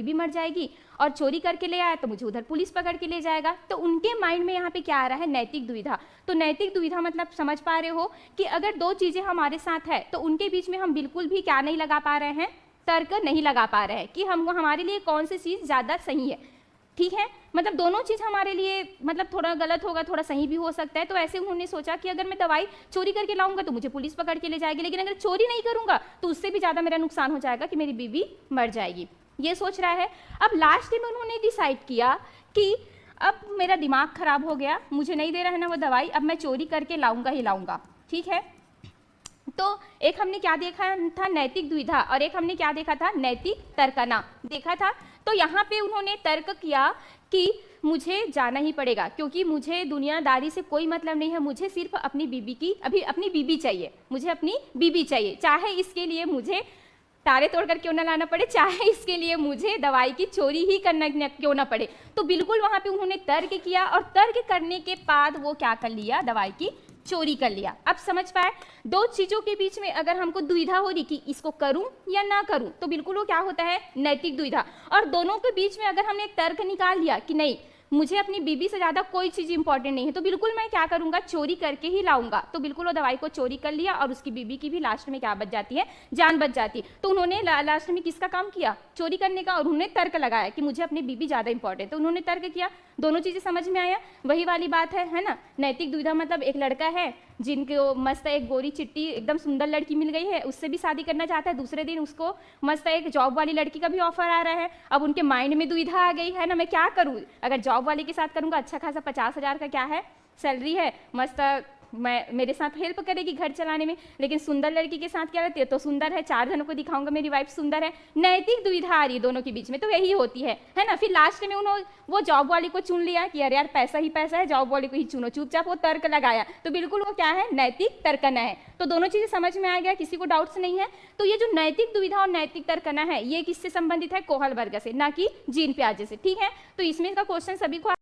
बीबी मर जाएगी, और चोरी करके ले आया तो मुझे उधर पुलिस पकड़ के ले जाएगा। तो उनके माइंड में यहाँ पे क्या आ रहा है, नैतिक दुविधा। तो नैतिक दुविधा मतलब समझ पा रहे हो कि अगर दो चीजें हमारे साथ है तो उनके बीच में हम बिल्कुल भी क्या नहीं लगा पा रहे हैं, तर्क नहीं लगा पा रहे हैं कि हमको हमारे लिए कौन सी चीज ज्यादा सही है। ठीक है, मतलब दोनों चीज हमारे लिए मतलब थोड़ा गलत होगा, थोड़ा सही भी हो सकता है। तो ऐसे उन्होंने सोचा कि अगर मैं दवाई चोरी करके लाऊंगा तो मुझे पुलिस पकड़ के ले जाएगी, लेकिन अगर चोरी नहीं करूंगा तो उससे भी ज्यादा मेरा नुकसान हो जाएगा कि मेरी बीबी मर जाएगी, ये सोच रहा है। अब लास्ट में उन्होंने डिसाइड किया कि अब मेरा दिमाग खराब हो गया, मुझे नहीं दे रहा है ना वो दवाई, अब मैं चोरी करके लाऊंगा ही लाऊंगा। ठीक है, तो एक हमने क्या देखा था, नैतिक दुविधा, और एक हमने क्या देखा था, नैतिक तर्कना देखा था। तो यहाँ पे उन्होंने तर्क किया कि मुझे जाना ही पड़ेगा क्योंकि मुझे दुनियादारी से कोई मतलब नहीं है, मुझे सिर्फ अपनी बीबी की अपनी बीबी चाहिए, मुझे अपनी बीबी चाहिए, चाहे इसके लिए मुझे तारे तोड़कर क्यों ना लाना पड़े, चाहे इसके लिए मुझे दवाई की चोरी ही करना क्यों ना पड़े। तो बिल्कुल वहां पे उन्होंने तर्क किया, और तर्क करने के बाद वो क्या कर लिया, दवाई की चोरी कर लिया। अब समझ पाए, दो चीजों के बीच में अगर हमको दुविधा हो रही कि इसको करूं या ना करूं, तो बिल्कुल वो क्या होता है, नैतिक दुविधा। और दोनों के बीच में अगर हमने एक तर्क निकाल लिया कि नहीं, मुझे अपनी बीबी से ज्यादा कोई चीज इंपॉर्टेंट नहीं है, तो बिल्कुल मैं क्या करूंगा, चोरी करके ही लाऊंगा। तो बिल्कुल वो दवाई को चोरी कर लिया, और उसकी बीबी की भी लास्ट में क्या बच जाती है, जान बच जाती। तो उन्होंने लास्ट में किसका काम किया, चोरी करने का, और उन्होंने तर्क लगाया कि मुझे अपनी बीबी ज्यादा इंपॉर्टेंट। तो उन्होंने तर्क किया, दोनों चीजें समझ में आया, वही वाली बात है ना। नैतिक दुविधा मतलब एक लड़का है जिनको मस्त एक गोरी चिट्टी एकदम सुंदर लड़की मिल गई है, उससे भी शादी करना चाहता है, दूसरे दिन उसको मस्त एक जॉब वाली लड़की का भी ऑफर आ रहा है। अब उनके माइंड में दुविधा आ गई है ना, मैं क्या करूं, अगर जॉब वाले के साथ करूंगा अच्छा खासा 50,000 का क्या है सैलरी है, मस्त मैं मेरे साथ हेल्प करेगी घर चलाने में, लेकिन सुंदर लड़की के साथ क्या रहती है, तो सुंदर है, 4 जनों को दिखाऊंगा मेरी वाइफ सुंदर है। नैतिक दुविधा आ रही है दोनों के बीच में, तो यही होती है ना। फिर लास्ट में उन्होंने वो जॉब वाली को चुन लिया कि अरे यार पैसा ही पैसा है, जॉब वाली को ही चुनो, चुपचाप वो तर्क लगाया। तो बिल्कुल वो क्या है, नैतिक तर्कना है। तो दोनों चीजें समझ में आ गया, किसी को डाउट्स नहीं है। तो ये जो नैतिक दुविधा और नैतिक तर्कना है, ये किससे संबंधित है, कोहलबर्ग से, ना कि जीन पियाजे से। ठीक है, तो इसमें का क्वेश्चन सभी को